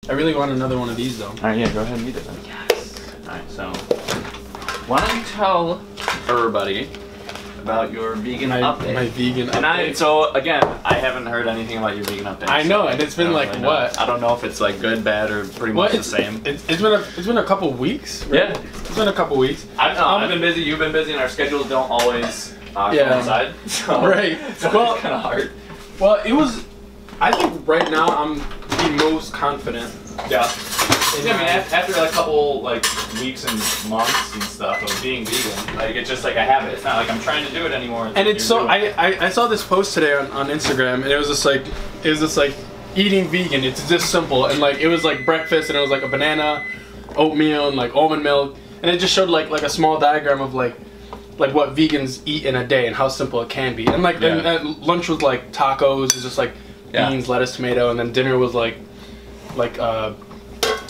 I really want another one of these though. Alright, yeah, go ahead and eat it then. Yes. Alright, so why don't you tell everybody about your vegan update? My vegan update. So again, I haven't heard anything about your vegan update. I know, and it's been like really what? I don't know if it's like good, bad, or pretty much the same. It's been a couple weeks. Right? Yeah, it's been a couple weeks. I don't know. I've been busy. You've been busy, and our schedules don't always coincide. So, right. So well, it's kind of hard. Well, it was. I think right now I'm the most confident. Yeah. Yeah, I mean, after like a couple like weeks and months and stuff of being vegan, like it's just like I have it. It's not like I'm trying to do it anymore. And it's so I saw this post today on Instagram, and it was just like eating vegan. It's just simple, and like it was like breakfast, and it was like a banana, oatmeal, and like almond milk, and it just showed like a small diagram of like what vegans eat in a day and how simple it can be. And like and lunch was like tacos, it's just like beans, lettuce, tomato, and then dinner was like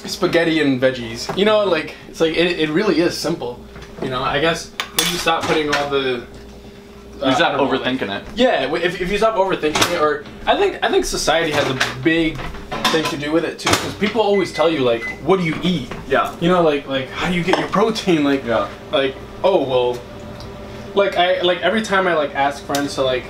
spaghetti and veggies. You know, like it's like it really is simple. You know, I guess when you stop putting all the you stop overthinking it. Yeah, if you stop overthinking it, or I think society has a big thing to do with it too, because people always tell you like, what do you eat? Yeah. You know, like how do you get your protein? Like like oh well, like every time I like ask friends to like,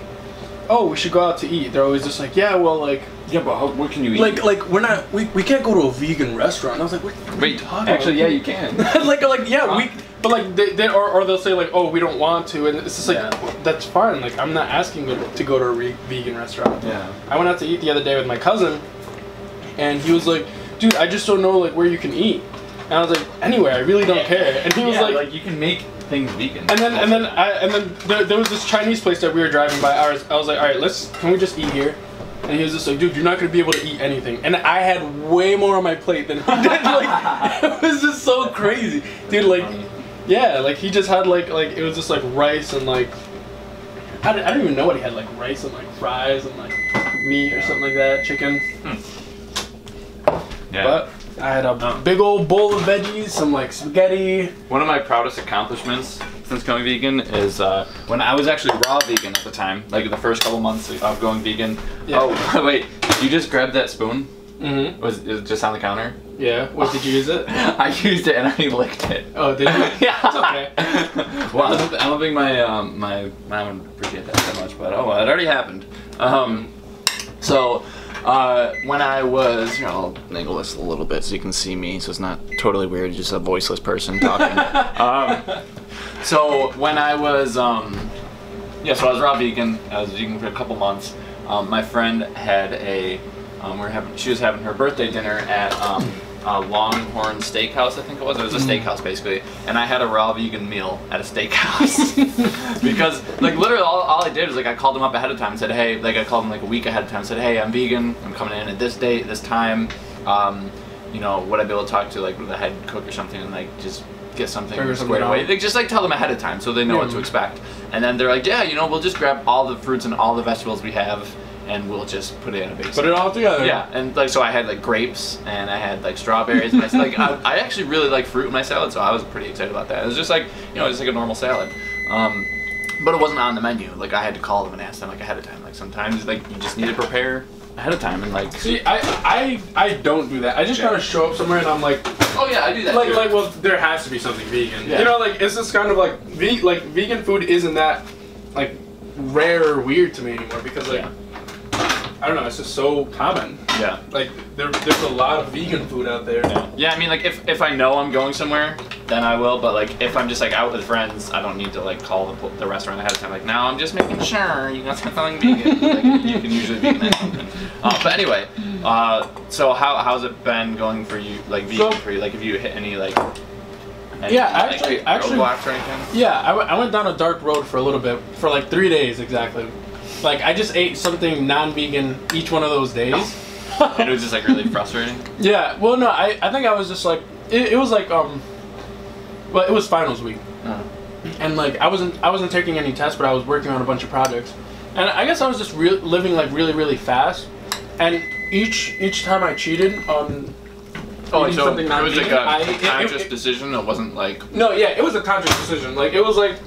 oh, we should go out to eat, they're always just like, yeah, well, like, yeah, but what can you eat? Like we're not, we can't go to a vegan restaurant. And I was like, what are you talking actually, about? yeah, you can. like yeah, but like they or they'll say like, oh, we don't want to, and it's just like that's fine. Like I'm not asking you to go to a vegan restaurant. Yeah. I went out to eat the other day with my cousin, and he was like, dude, I just don't know like where you can eat. And I was like, anywhere, I really don't care. And he was like you can make things vegan. And then there was this Chinese place that we were driving by. I was like, all right, can we just eat here? And he was just like, dude, you're not gonna be able to eat anything. And I had way more on my plate than he did. Like, it was just so crazy, dude. Like, yeah, like he just had like it was just like rice and like I don't even know what he had, like rice and like fries and like meat or something like that, chicken. Yeah. But I had a big old bowl of veggies, some like spaghetti. One of my proudest accomplishments since going vegan is when I was actually raw vegan at the time, like the first couple months of going vegan. Yeah. Oh, wait, you just grabbed that spoon? Mm-hmm. Was it just on the counter? Yeah. What, did you use it? I used it and I licked it. Oh, did you? Yeah. It's okay. Well, I don't think my mom would appreciate that much, but oh well, it already happened. So when I was, here, I'll angle this a little bit so you can see me, so it's not totally weird, just a voiceless person talking. So when I was, so I was raw vegan. I was vegan for a couple months. My friend had she was having her birthday dinner at Longhorn Steakhouse, I think it was. It was a steakhouse basically, and I had a raw vegan meal at a steakhouse because like literally all I did was like I called them up ahead of time and said, hey, like I called them like a week ahead of time and said, hey, I'm vegan, I'm coming in at this date, this time, you know, would I be able to talk to like the head cook or something and like just get something squared away? Like, just like tell them ahead of time so they know what to expect. And then they're like, yeah, you know, we'll just grab all the fruits and all the vegetables we have and we'll just put it in a big Put it all together. Yeah, and like so I had like grapes and I had like strawberries and I actually really like fruit in my salad, so I was pretty excited about that. It was just like, you know, just like a normal salad. But it wasn't on the menu. Like I had to call them and ask them like ahead of time. Like sometimes like you just need to prepare ahead of time and like. See, I don't do that. I just kind of show up somewhere and I'm like, oh yeah, I do that. Like too. like well, there has to be something vegan. Yeah. You know, like it's just kind of like vegan food isn't that like rare or weird to me anymore because like. I don't know, it's just so common. Yeah. Like, there's a lot of vegan food out there. Yeah, I mean, like, if I know I'm going somewhere, then I will, but, like, if I'm just, like, out with friends, I don't need to, like, call the restaurant ahead of time. Like, now I'm just making sure you got something vegan. Like, you can usually vegan that something. But anyway, so how's it been going for you, like, vegan for you? Like, have you hit any, like... actually, roadblocks or anything? Yeah, I went down a dark road for a little bit, for, like, 3 days, exactly. Like, I just ate something non-vegan each one of those days. And it was just, like, really frustrating? Yeah, well, no, I think I was just, like, it was, like, well, it was finals week. And, like, I wasn't taking any tests, but I was working on a bunch of projects. And I guess I was just living, like, really, really fast. And each time I cheated on so something it was, like, a conscious decision? It wasn't, like... No, yeah, it was a conscious decision. Like, it was, like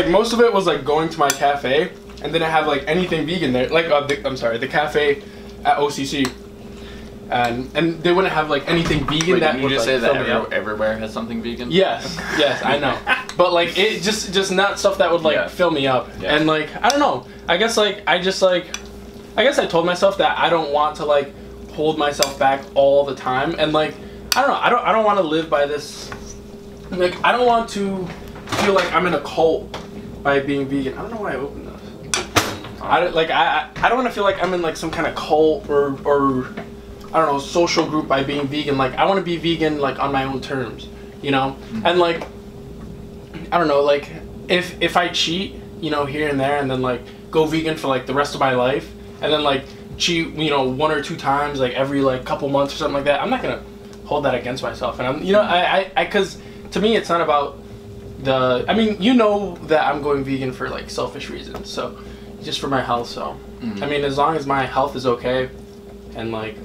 most of it was like going to my cafe and then I have like anything vegan there, like the cafe at OCC, and they wouldn't have like anything vegan. Wait, that did you would just like, say that fill me up. everywhere has something vegan? Yes, I know. But like it just not stuff that would like fill me up. Yeah. And like I don't know. I guess I told myself that I don't want to like hold myself back all the time. And like I don't know. I don't want to live by this. Like I don't want to feel like I'm in a cult by being vegan. I don't know why I opened this. I don't want to feel like I'm in like some kind of cult or I don't know, social group by being vegan. Like I want to be vegan like on my own terms, you know? And like I don't know, like if I cheat, you know, here and there and then like go vegan for like the rest of my life and then like cheat, you know, 1 or 2 times like every like couple months or something like that, I'm not going to hold that against myself. And I'm, you know, I cuz to me it's not about I mean, you know that I'm going vegan for like selfish reasons. So just for my health, so I mean, as long as my health is okay and like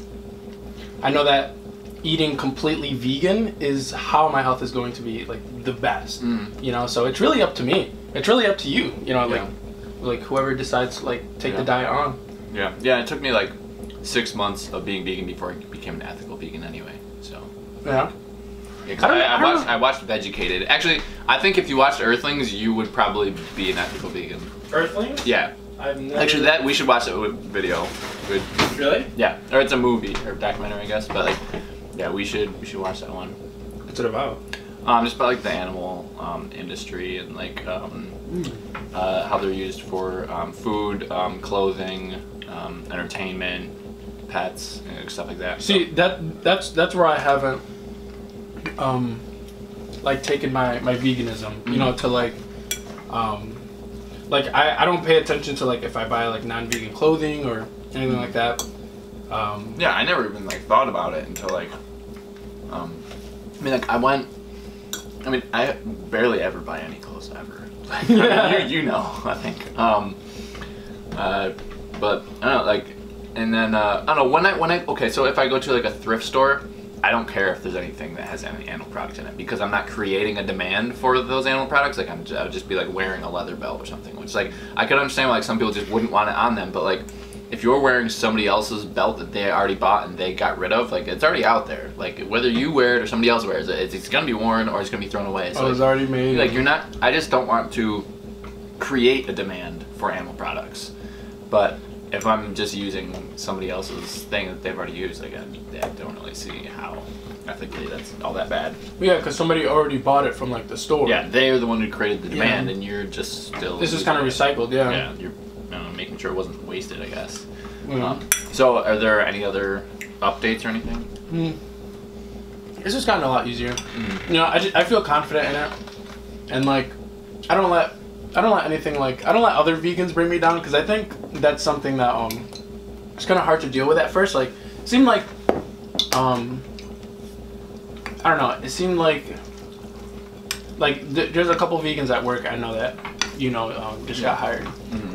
I know that eating completely vegan is how my health is going to be like the best, you know, so it's really up to me. It's really up to you, you know, like whoever decides to like take the diet on. Yeah, it took me like 6 months of being vegan before I became an ethical vegan anyway, so. Yeah. I watched Vegucated. Actually, I think if you watched Earthlings, you would probably be an ethical vegan. Earthlings? Yeah. I've never... Actually, we should watch that video. Good. Really? Yeah, or it's a movie or documentary, I guess. But like, yeah, we should watch that one. What's it about? Just about like the animal industry and like how they're used for food, clothing, entertainment, pets, stuff like that. See, that's where I haven't like taken my veganism, you know, to like I don't pay attention to like if I buy like non-vegan clothing or anything like that. Yeah, I never even like thought about it until like I mean like I barely ever buy any clothes ever. Like, I mean, you know, I think. But I don't know, like, and then I don't know when I okay, so if I go to like a thrift store, I don't care if there's anything that has any animal products in it because I'm not creating a demand for those animal products. Like I would just be like wearing a leather belt or something, which like I could understand why like some people just wouldn't want it on them, but like if you're wearing somebody else's belt that they already bought and they got rid of, like it's already out there. Like whether you wear it or somebody else wears it, it's gonna be worn or it's gonna be thrown away. So it's already made. Like you're not. I just don't want to create a demand for animal products, but if I'm just using somebody else's thing that they've already used, like I don't really see how ethically that's all that bad. Yeah, because somebody already bought it from like the store. Yeah, they're the one who created the demand, and you're just still. This is kind of recycled, yeah. Yeah, you're making sure it wasn't wasted, I guess. Yeah. So, are there any other updates or anything? It's just gotten a lot easier. You know, I feel confident in it, and like I don't let anything like I don't let other vegans bring me down because I think that's something that it's kind of hard to deal with at first. Like it seemed like I don't know. It seemed like there's a couple vegans at work I know that just got hired,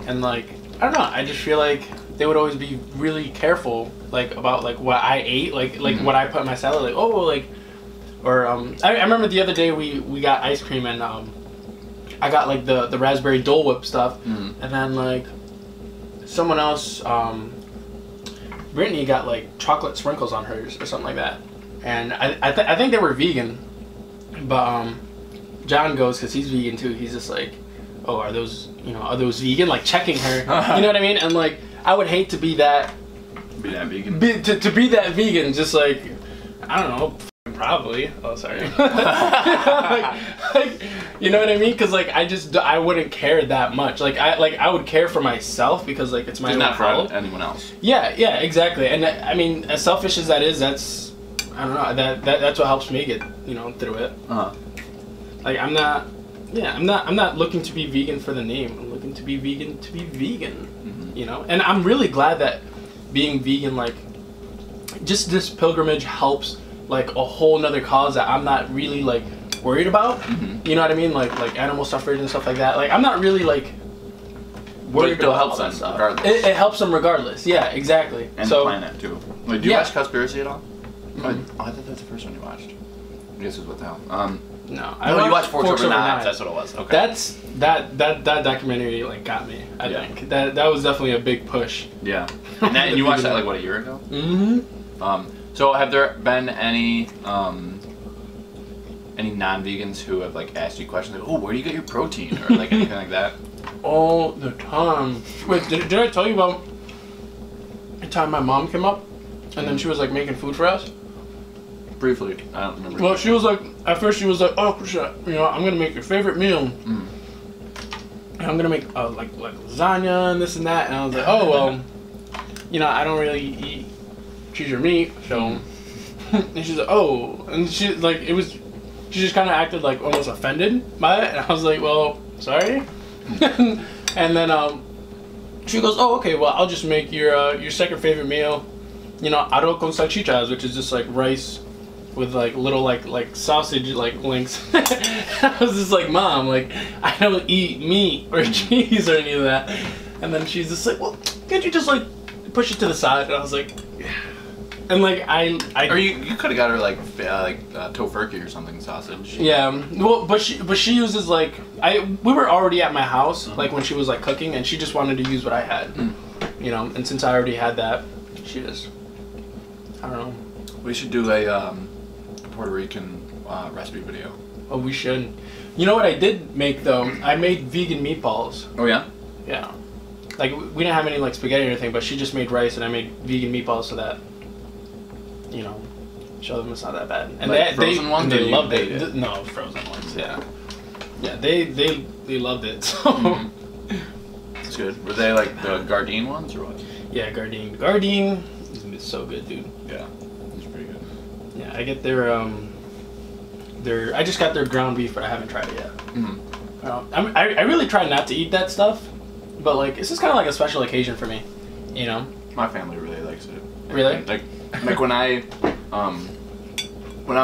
and like I don't know. I just feel like they would always be really careful like about like what I ate, like what I put in my salad. Like I remember the other day we got ice cream and I got like the raspberry Dole Whip stuff, and then like someone else, Brittany got like chocolate sprinkles on hers or something like that, and I think they were vegan, but John goes because he's vegan too. He's just like, oh, are those vegan? Like checking her, you know what I mean? And like I would hate to be that vegan. To be that vegan, just like I don't know. Probably. Oh, sorry. like, you know what I mean? Because like I wouldn't care that much. Like I would care for myself because like it's my own not for anyone else. Yeah, exactly. And I mean, as selfish as that is, that's I don't know. That's what helps me get through it. Like I'm not looking to be vegan for the name. I'm looking to be vegan to be vegan. You know, and I'm really glad that being vegan, like, just this pilgrimage helps. Like a whole nother cause that I'm not really like worried about. You know what I mean? Like animal suffrage and stuff like that. Like I'm not really like worried about all that stuff. It helps them regardless. Yeah, exactly. And the planet too. Wait, do you watch Conspiracy at all? Oh, I thought that's the first one you watched. I guess it was what the hell? No, you watched Forks Over Knives. That's what it was. Okay. That documentary like got me. I think that was definitely a big push. Yeah. And you watched that like what, a year ago? So have there been any non-vegans who have like asked you questions like, oh, where do you get your protein, or like anything like that? All the time. Wait, did I tell you about the time my mom came up and then she was like making food for us? Briefly, I don't remember. Well, she was like, at first she was like, oh, you know, I'm gonna make your favorite meal. Mm. And I'm gonna make like lasagna and this and that. And I was like, oh well, you know, I don't really eat cheese or meat, so. And she's like, oh, and she like she just kind of acted like almost offended by it, and I was like, well, sorry. And then she goes, oh, okay, well, I'll just make your second favorite meal, you know, arroz con salchichas, which is just like rice with like little like sausage like links. I was just like, Mom, like I don't eat meat or cheese or any of that. And then she's just like, well, can't you just like push it to the side? And I was like, yeah. And like or you could have got her like tofurkey or something, sausage. Yeah, well, but she uses like we were already at my house like when she was like cooking, and she just wanted to use what I had, you know. And since I already had that, she just, I don't know. We should do a Puerto Rican recipe video. Oh, we should. You know what I did make though? I made vegan meatballs. Oh yeah. Yeah. Like we didn't have any like spaghetti or anything, but she just made rice, and I made vegan meatballs so that, you know, show them it's not that bad. And like frozen ones, they loved it. No, frozen ones. Yeah. Yeah, they loved it. So. It's good. Were they like the Gardein ones or what? Yeah, Gardein. Gardein is so good, dude. Yeah, it's pretty good. Yeah, I get their I just got their ground beef, but I haven't tried it yet. I really try not to eat that stuff, but like it's just kind of like a special occasion for me, you know. My family really likes it. Really? Like when I'm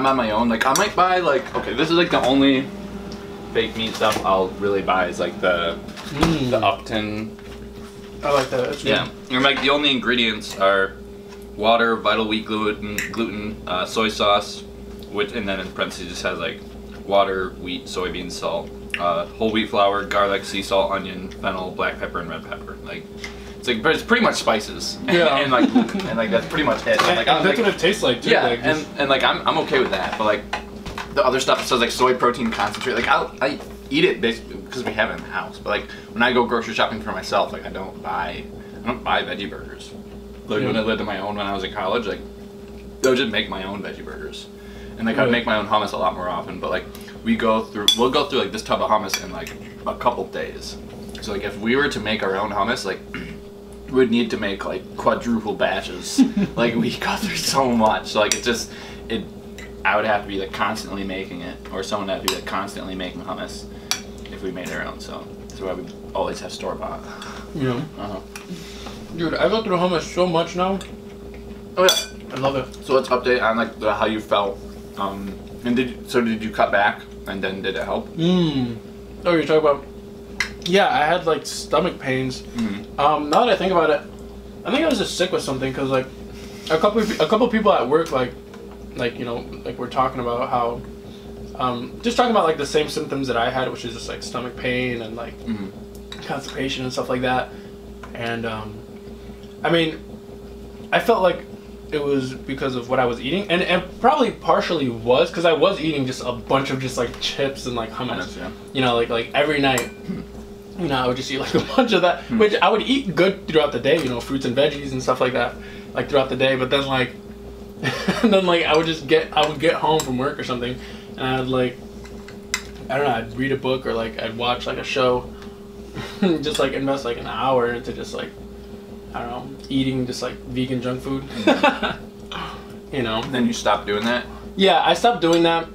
on my own, like I might buy like, okay, this is like the only fake meat stuff I'll really buy is like the Upton. I like that. That's yeah, and like the only ingredients are water, vital wheat gluten, soy sauce, and then in parentheses just has like water, wheat, soybean, salt, whole wheat flour, garlic, sea salt, onion, fennel, black pepper, and red pepper. Like it's like, but it's pretty much spices. Yeah. and like that's pretty much it. And, like, that's what it tastes like too. Yeah, like, and like I'm okay with that, but like the other stuff says like soy protein concentrate. Like I eat it basically because we have it in the house. But like when I go grocery shopping for myself, like I don't buy veggie burgers. Like when I lived on my own when I was in college, like I would just make my own veggie burgers, and like I'd make my own hummus a lot more often. But like we'll go through like this tub of hummus in like a couple days. So like if we were to make our own hummus, like we would need to make like quadruple batches. Like we go through so much. So like I would have to be like constantly making it, or someone would have to be like constantly making hummus if we made our own. So that's why we always have store bought. Yeah. Dude, I go through hummus so much now. Oh yeah, I love it. So let's update on like how you felt. And did you cut back, and then did it help? Oh, you're talking about? Yeah, I had like stomach pains. Now that I think about it, I think I was just sick with something because like a couple people at work like you know, like we're talking about how just talking about like the same symptoms that I had, which is just like stomach pain and like constipation and stuff like that. And I mean, I felt like it was because of what I was eating, and probably partially was because I was eating just a bunch of just like chips and like hummus. Yeah. You know, like every night. You know, I would just eat like a bunch of that, which I would eat good throughout the day. You know, fruits and veggies and stuff like that, like throughout the day. But then like, I would get home from work or something, and I'd like, I don't know, I'd read a book or like I'd watch like a show, just like invest like an hour into just like, I don't know, eating just like vegan junk food. You know. And then you stopped doing that? Yeah, I stopped doing that,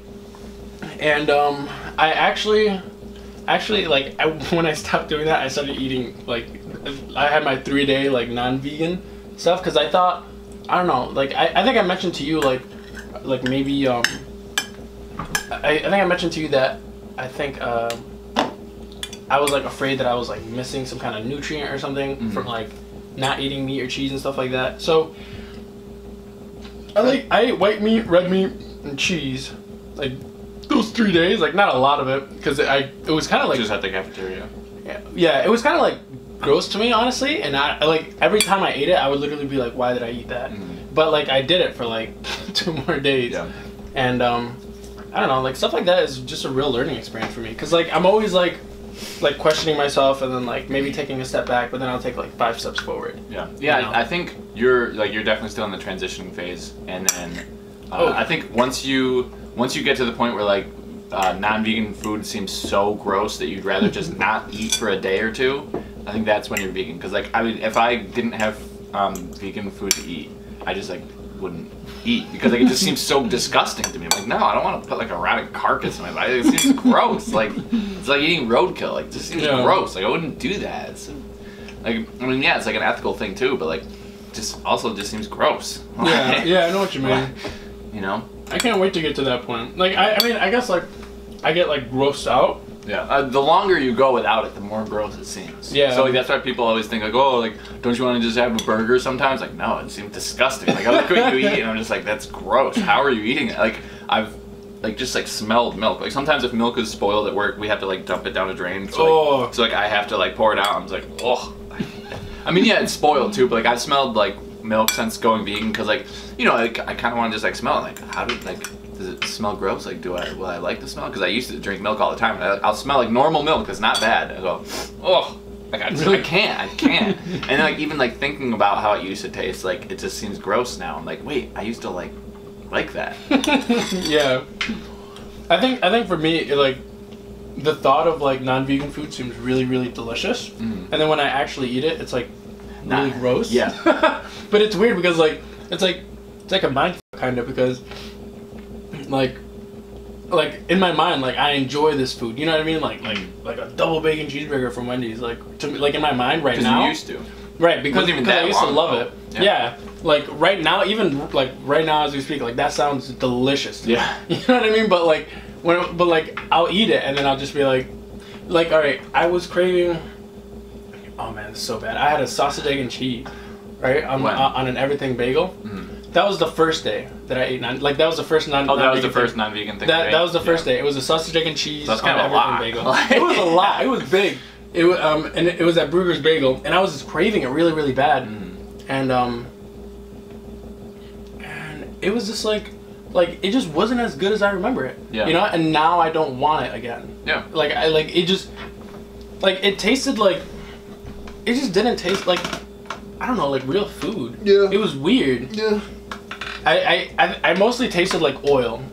and I actually like when I stopped doing that, I started eating like I had my 3-day like non-vegan stuff because I thought, I don't know, like I think I mentioned to you like maybe I think I mentioned to you that I think I was like afraid that I was like missing some kind of nutrient or something from like not eating meat or cheese and stuff like that. So I ate white meat, red meat, and cheese like those 3 days, like not a lot of it because it was kind of like just at the cafeteria. Yeah, it was kind of like gross to me honestly, and I like every time I ate it I would literally be like, why did I eat that? but like I did it for like 2 more days. Yeah. And I don't know, like stuff like that is just a real learning experience for me. Cause like I'm always like questioning myself and then like maybe taking a step back, but then I'll take like 5 steps forward. Yeah. You know? I think you're definitely still in the transitioning phase, and then I think once you get to the point where like non-vegan food seems so gross that you'd rather just not eat for a day or 2, I think that's when you're vegan. Because like I mean, if I didn't have vegan food to eat, I just like wouldn't eat because like it just seems so disgusting to me. I'm like, no, I don't want to put like a rotting carcass in my body. It seems gross. Like it's like eating roadkill. Like it just seems gross. Like I wouldn't do that. It's, like I mean, yeah, it's like an ethical thing too, but like just seems gross. Yeah, I know what you mean. You know? I can't wait to get to that point. Like I mean, I guess like I get like grossed out. Yeah, the longer you go without it, the more gross it seems. Yeah. So like, that's why people always think like, oh, like, don't you want to just have a burger sometimes? Like, no, it seems disgusting. Like, I look what you eat, and I'm just like, that's gross. How are you eating it? Like, I've like just like smelled milk. Like sometimes if milk is spoiled at work, we have to like dump it down a drain. So like I have to like pour it out. I'm just like, oh. I mean, yeah, it's spoiled too, but like I've smelled like milk since going vegan because like, you know, like I kind of want to just like smell it. Like, how did like. Does it smell gross? Like, will I like the smell? Because I used to drink milk all the time. And I'll smell like normal milk. It's not bad. I go, oh, like I can't. And then like even like thinking about how it used to taste, like it just seems gross now. I'm like, wait, I used to like that. Yeah, I think for me, like the thought of like non-vegan food seems really, really delicious. And then when I actually eat it, it's like really gross. Yeah. But it's weird because like it's like a mind kind of because. Like in my mind, like I enjoy this food. You know what I mean? Like a double bacon cheeseburger from Wendy's. Like to me, like in my mind right now. You used to. Right, because I used to love it. Yeah. Like right now, even like right now as we speak, like that sounds delicious. To me. You know what I mean? But like like I'll eat it and then I'll just be like all right, I was craving. Oh man, it's so bad. I had a sausage, egg, and cheese, right? On an everything bagel. That was the first day that I ate that was the first non-vegan. Oh, that was the first non-vegan thing. That was the first day. It was a sausage, egg, and cheese. That's kind of a lot. Bagel. It was a lot. It was big. It was and it was at Brugger's Bagel, and I was just craving it really, really bad. And it was just like it just wasn't as good as I remember it. Yeah. You know, and now I don't want it again. Yeah. Like it just it tasted like it just didn't taste like I don't know, like real food. Yeah. It was weird. Yeah. I mostly tasted like oil.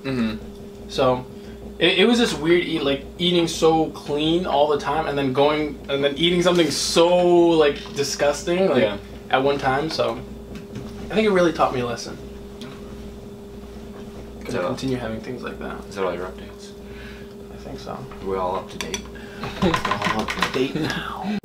So it was just weird eating so clean all the time and then eating something so like disgusting at one time. So I think it really taught me a lesson. Gonna continue having things like that. Is that all your updates? I think so. Are we all up to date? All up to date now.